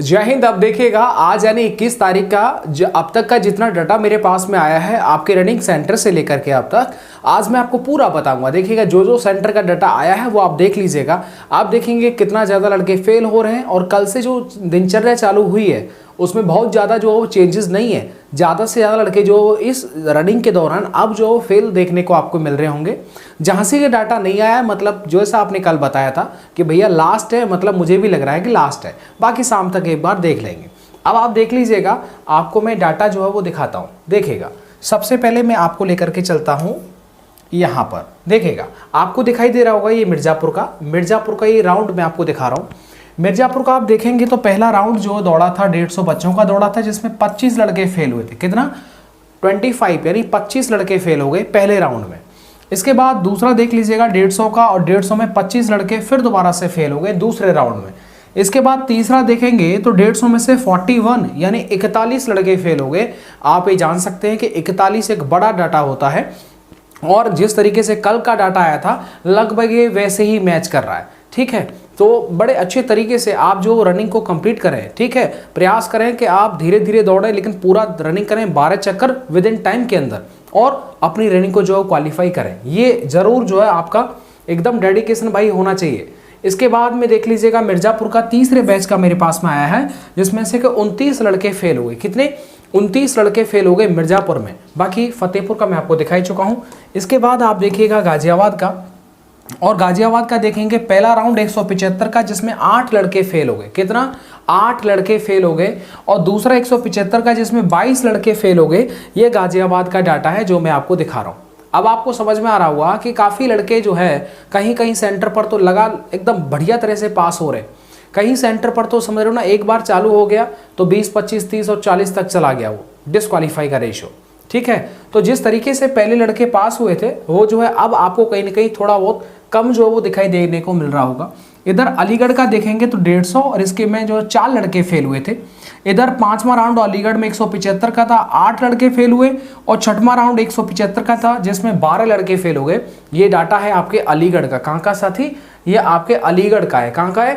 जय हिंद। अब देखिएगा आज यानी 21 तारीख का अब तक का जितना डाटा मेरे पास में आया है आपके रनिंग सेंटर से लेकर के अब तक, आज मैं आपको पूरा बताऊंगा। देखिएगा जो जो सेंटर का डाटा आया है वो आप देख लीजिएगा। आप देखेंगे कितना ज़्यादा लड़के फेल हो रहे हैं और कल से जो दिनचर्या चालू हुई है उसमें बहुत ज़्यादा जो चेंजेस नहीं है। ज़्यादा से ज़्यादा लड़के जो इस रनिंग के दौरान अब जो फेल देखने को आपको मिल रहे होंगे। जहाँ से ये डाटा नहीं आया, मतलब जैसा आपने कल बताया था कि भैया लास्ट है, मतलब मुझे भी लग रहा है कि लास्ट है, बाकी शाम तक एक बार देख लेंगे। अब आप देख लीजिएगा, आपको मैं डाटा जो है वो दिखाता हूँ। देखिएगा सबसे पहले मैं आपको लेकर के चलता हूँ यहाँ पर। देखिएगा आपको दिखाई दे रहा होगा ये मिर्ज़ापुर का ये राउंड मैं आपको दिखा रहा हूँ। मिर्ज़ापुर का आप देखेंगे तो पहला राउंड जो दौड़ा था 150 बच्चों का दौड़ा था, जिसमें 25 लड़के फेल हुए थे। कितना? 25 यानी 25 लड़के फेल हो गए पहले राउंड में। इसके बाद दूसरा देख लीजिएगा 150 का, और 150 में 25 लड़के फिर दोबारा से फेल हो गए दूसरे राउंड में। इसके बाद तीसरा देखेंगे तो 150 में से 41 यानी 41 लड़के फेल हो गए। आप ये जान सकते हैं कि 41 एक बड़ा डाटा होता है, और जिस तरीके से कल का डाटा आया था लगभग ये वैसे ही मैच कर रहा है। ठीक है, तो बड़े अच्छे तरीके से आप जो रनिंग को कंप्लीट करें। ठीक है, प्रयास करें कि आप धीरे धीरे दौड़ें, लेकिन पूरा रनिंग करें 12 चक्कर विद इन टाइम के अंदर, और अपनी रनिंग को जो है क्वालिफाई करें। ये जरूर जो है आपका एकदम डेडिकेशन भाई होना चाहिए। इसके बाद में देख लीजिएगा मिर्ज़ापुर का तीसरे बैच का मेरे पास में आया है, जिसमें से 29 लड़के फेल हो गए। कितने? 29 लड़के फेल हो गए मिर्ज़ापुर में। बाकी फतेहपुर का मैं आपको दिखाई चुका हूँ। इसके बाद आप देखिएगा गाजियाबाद का, और गाजियाबाद का देखेंगे पहला राउंड 175 का, जिसमें 8 लड़के फेल हो गए। कितना? 8 लड़के फेल हो गए। और दूसरा 175 का जिसमें 22 लड़के फेल हो गए। ये गाजियाबाद का डाटा है जो मैं आपको दिखा रहा हूँ। अब आपको समझ में आ रहा होगा कि काफ़ी लड़के जो है कहीं कहीं सेंटर पर तो लगा एकदम बढ़िया तरह से पास हो रहे, कहीं सेंटर पर तो समझ रहे हो ना, एक बार चालू हो गया तो 20, 25, 30 और 40 तक चला गया वो डिस्क्वालीफाई का रेशो। ठीक है, तो जिस तरीके से पहले लड़के पास हुए थे वो जो है अब आपको कहीं ना कहीं थोड़ा बहुत कम जो वो दिखाई देने को मिल रहा होगा। इधर अलीगढ़ का देखेंगे तो 150, और इसके में जो 4 लड़के फेल हुए थे। इधर 5वां राउंड अलीगढ़ में 175 का था, 8 लड़के फेल हुए, और 6वां राउंड 175 का था जिसमें 12 लड़के फेल हो गए। ये डाटा है आपके अलीगढ़ का। कहाँ का साथी? ये आपके अलीगढ़ का है। कहाँ का है?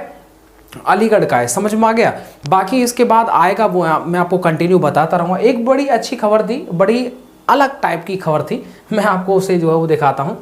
अलीगढ़ का है। समझ में आ गया? बाकी इसके बाद आएगा वो मैं आपको कंटिन्यू बताता रहूँगा। एक बड़ी अच्छी खबर थी, बड़ी अलग टाइप की खबर थी, मैं आपको उसे जो है वो दिखाता हूँ।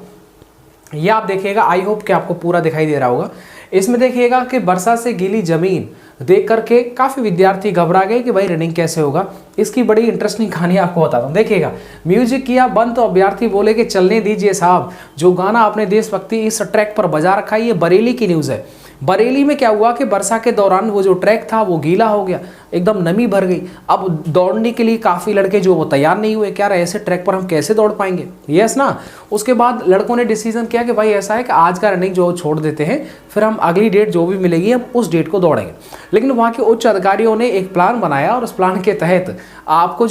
ये आप देखिएगा, आई होप कि आपको पूरा दिखाई दे रहा होगा। इसमें देखिएगा कि वर्षा से गीली जमीन देख करके काफ़ी विद्यार्थी घबरा गए कि भाई रनिंग कैसे होगा। इसकी बड़ी इंटरेस्टिंग कहानी आपको बताता हूँ। देखिएगा, म्यूजिक किया बंद तो अभ्यर्थी बोले कि चलने दीजिए साहब, जो गाना आपने देशभक्ति इस ट्रैक पर बजा रखा है। ये बरेली की न्यूज़ है। बरेली में क्या हुआ कि वर्षा के दौरान वो जो ट्रैक था वो गीला हो गया, एकदम नमी भर गई। अब दौड़ने के लिए काफ़ी लड़के जो वो तैयार नहीं हुए। क्या रहे ऐसे ट्रैक पर हम कैसे दौड़ पाएंगे? यस ना। उसके बाद लड़कों ने डिसीजन किया कि भाई ऐसा है कि आज का रनिंग जो छोड़ देते हैं, फिर हम अगली डेट जो भी मिलेगी हम उस डेट को दौड़ेंगे। लेकिन वहाँ के उच्च अधिकारियों ने एक प्लान बनाया, और उस प्लान के तहत आपका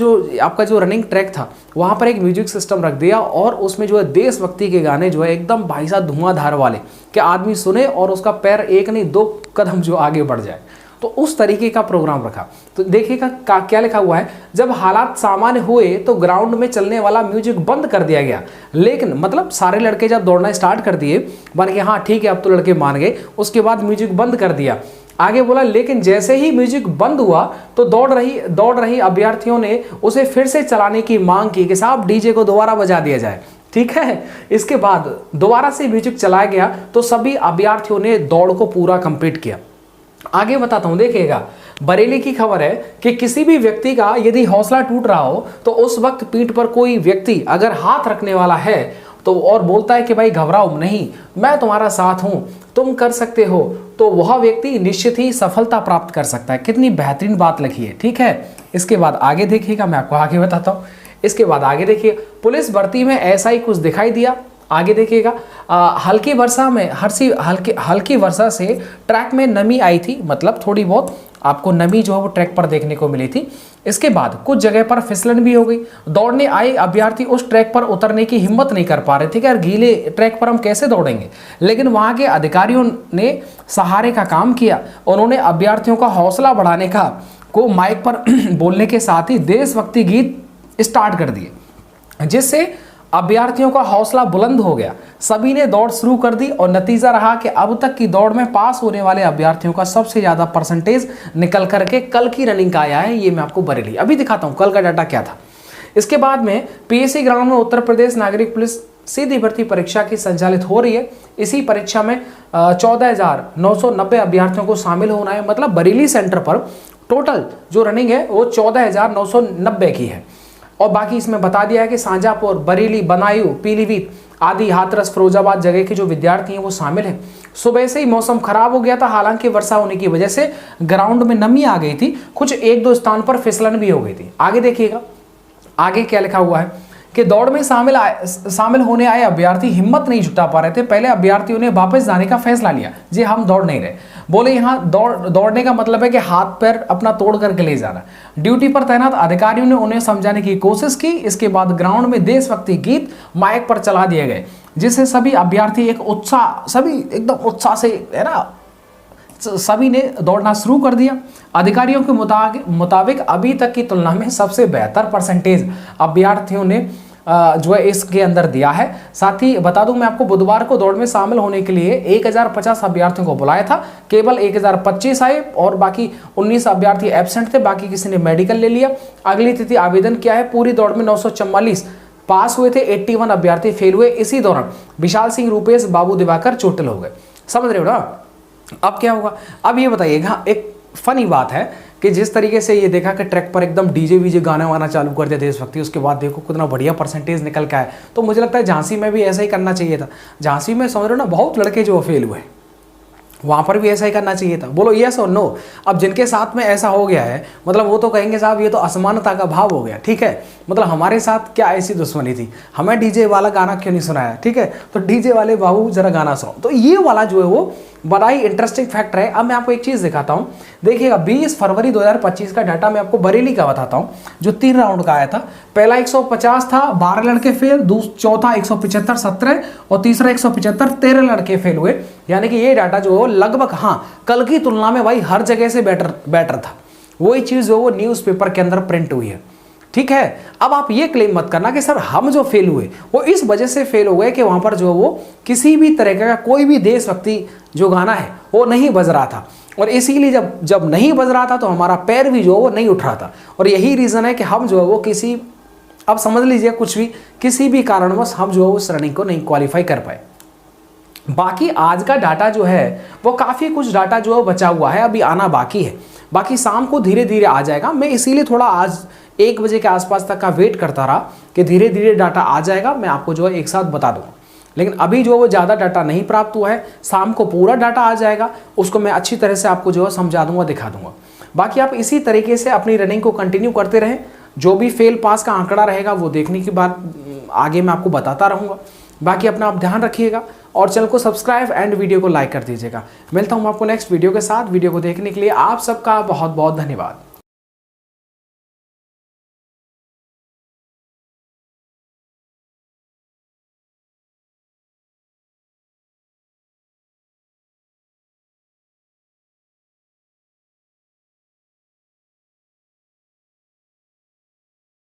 जो रनिंग ट्रैक था वहाँ पर एक म्यूजिक सिस्टम रख दिया, और उसमें जो है देशभक्ति के गाने जो है एकदम भाई साहब धुआंधार वाले कि आदमी सुने और उसका पैर एक नहीं 2 कदम जो आगे बढ़ जाए। तो उस तरीके का प्रोग्राम रखा। तो देखिएगा क्या लिखा हुआ है, जब हालात सामान्य हुए तो ग्राउंड में चलने वाला म्यूजिक बंद कर दिया गया। लेकिन मतलब सारे लड़के जब दौड़ना स्टार्ट कर दिए, मान के हाँ ठीक है अब तो लड़के मान गए, उसके बाद म्यूजिक बंद कर दिया। आगे बोला, लेकिन जैसे ही म्यूजिक बंद हुआ तो दौड़ रही अभ्यर्थियों ने उसे फिर से चलाने की मांग की कि साहब डीजे को दोबारा बजा दिया जाए। ठीक है, इसके बाद दोबारा से म्यूजिक चलाया गया तो सभी अभ्यर्थियों ने दौड़ को पूरा कंप्लीट किया। आगे बताता हूं। देखिएगा, बरेली की खबर है कि किसी भी व्यक्ति का यदि हौसला टूट रहा हो तो उस वक्त पीठ पर कोई व्यक्ति अगर हाथ रखने वाला है तो और बोलता है कि भाई घबराओ नहीं, मैं तुम्हारा साथ हूं, तुम कर सकते हो, तो वह व्यक्ति निश्चित ही सफलता प्राप्त कर सकता है। कितनी बेहतरीन बात लिखी है। ठीक है, इसके बाद आगे देखिएगा, मैं आपको आगे बताता हूँ। इसके बाद आगे देखिए, पुलिस भर्ती में ऐसा ही कुछ दिखाई दिया। आगे देखिएगा, हल्की वर्षा से ट्रैक में नमी आई थी, मतलब थोड़ी बहुत आपको नमी जो है वो ट्रैक पर देखने को मिली थी। इसके बाद कुछ जगह पर फिसलन भी हो गई। दौड़ने आए अभ्यर्थी उस ट्रैक पर उतरने की हिम्मत नहीं कर पा रहे थे कि यार गीले ट्रैक पर हम कैसे दौड़ेंगे। लेकिन वहाँ के अधिकारियों ने सहारे का काम किया। उन्होंने अभ्यर्थियों का हौसला बढ़ाने को माइक पर बोलने के साथ ही देशभक्ति गीत स्टार्ट कर दिए, जिससे अभ्यर्थियों का हौसला बुलंद हो गया, सभी ने दौड़ शुरू कर दी और नतीजा रहा कि अब तक की दौड़ में पास होने वाले अभ्यर्थियों का सबसे ज्यादा परसेंटेज निकल करके कल की रनिंग का आया है। ये मैं आपको बरेली अभी दिखाता हूं कल का डाटा क्या था। इसके बाद में पीएससी ग्राउंड में उत्तर प्रदेश नागरिक पुलिस सीधी भर्ती परीक्षा की संचालित हो रही है। इसी परीक्षा में 14,990 अभ्यर्थियों को शामिल होना है। मतलब बरेली सेंटर पर टोटल जो रनिंग है वो 14,990 की है। और बाकी इसमें बता दिया है कि शाहजहांपुर, बरेली, बदायूं, पीलीभीत आदि, हाथरस, फिरोजाबाद जगह के जो विद्यार्थी हैं वो शामिल हैं। सुबह से ही मौसम खराब हो गया था, हालांकि वर्षा होने की वजह से ग्राउंड में नमी आ गई थी, कुछ एक दो स्थान पर फिसलन भी हो गई थी। आगे देखिएगा, आगे क्या लिखा हुआ है कि दौड़ में शामिल होने आए अभ्यर्थी हिम्मत नहीं जुटा पा रहे थे। पहले अभ्यर्थियों ने वापस जाने का फैसला लिया, जी हम दौड़ नहीं रहे। बोले यहाँ दौड़ने का मतलब है कि हाथ पैर अपना तोड़ करके ले जाना। ड्यूटी पर तैनात अधिकारियों ने उन्हें समझाने की कोशिश की। इसके बाद ग्राउंड में देशभक्ति गीत माइक पर चला दिए गए, जिससे सभी अभ्यर्थी सभी एकदम उत्साह से, है ना, सभी ने दौड़ना शुरू कर दिया। अधिकारियों के मुताबिक अभी तक की तुलना में सबसे बेहतर परसेंटेज अभ्यर्थियों ने जो है इसके अंदर दिया है। साथ ही बता दूं मैं आपको, बुधवार को दौड़ में शामिल होने के लिए 1050 अभ्यर्थियों को बुलाया था, केवल 1025 आए और बाकी 19 अभ्यर्थी एब्सेंट थे, बाकी किसी ने मेडिकल ले लिया। अगली तिथि आवेदन किया है। पूरी दौड़ में 944 पास हुए थे, 81 अभ्यर्थी फेल हुए। इसी दौरान विशाल सिंह, रूपेश, बाबू दिवाकर चोटिल हो गए। समझ रहे हो ना। अब क्या होगा, अब ये बताइएगा, एक फनी बात है कि जिस तरीके से ये देखा कि ट्रैक पर एकदम डीजे वीजे गाना वाना चालू कर दिया देशभक्ति, उसके बाद देखो कितना बढ़िया परसेंटेज निकल के आया। तो मुझे लगता है झांसी में भी ऐसा ही करना चाहिए था। झांसी में समझ रहे हो ना, बहुत लड़के जो फेल हुए, वहां पर भी ऐसा ही करना चाहिए था। बोलो यस और नो। अब जिनके साथ में ऐसा हो गया है, मतलब वो तो कहेंगे साहब ये तो असमानता का भाव हो गया, ठीक है, मतलब हमारे साथ क्या ऐसी दुश्मनी थी, हमें डीजे वाला गाना क्यों नहीं सुनाया, ठीक है, तो डीजे वाले बाबू जरा गाना सुनो। तो ये वाला जो है वो बड़ा ही इंटरेस्टिंग फैक्टर है। अब मैं आपको एक चीज दिखाता हूं, देखिएगा 20 फरवरी 2025 का डाटा मैं आपको बरेली का बताता हूं, जो 3 राउंड का आया था। पहला 150 था, 12 लड़के फेल, चौथा 175 17 और तीसरा 175 13 लड़के फेल हुए। यानी कि ये डाटा जो है लगभग, हाँ, कल की तुलना में भाई हर जगह से बेटर था। वही चीज जो वो न्यूज़पेपर के अंदर प्रिंट हुई है, ठीक है। अब आप ये क्लेम मत करना कि सर हम जो फेल हुए वो इस वजह से फेल हो गए कि वहां पर जो वो किसी भी तरह का कोई भी देशभक्ति जो गाना है वो नहीं बज रहा था, और इसीलिए जब नहीं बज रहा था तो हमारा पैर भी जो वो नहीं उठ रहा था। और यही रीजन है कि हम जो है वो अब समझ लीजिए कुछ भी, किसी भी कारणवश हम जो है उस रनिंग को नहीं क्वालिफाई कर पाए। बाकी आज का डाटा जो है वो काफ़ी कुछ डाटा जो है बचा हुआ है, अभी आना बाकी है। बाकी शाम को धीरे धीरे आ जाएगा। मैं इसीलिए थोड़ा आज 1 बजे के आसपास तक का वेट करता रहा कि धीरे धीरे डाटा आ जाएगा, मैं आपको जो है एक साथ बता दूंगा। लेकिन अभी जो वो ज़्यादा डाटा नहीं प्राप्त हुआ है, शाम को पूरा डाटा आ जाएगा, उसको मैं अच्छी तरह से आपको जो है समझा दूंगा, दिखा दूंगा। बाकी आप इसी तरीके से अपनी रनिंग को कंटिन्यू करते रहें। जो भी फेल पास का आंकड़ा रहेगा वो देखने के बाद आगे मैं आपको बताता रहूँगा। बाकी अपना आप ध्यान रखिएगा और चैनल को सब्सक्राइब एंड वीडियो को लाइक कर दीजिएगा। मिलता हूँ आपको नेक्स्ट वीडियो के साथ। वीडियो को देखने के लिए आप सबका बहुत बहुत धन्यवाद।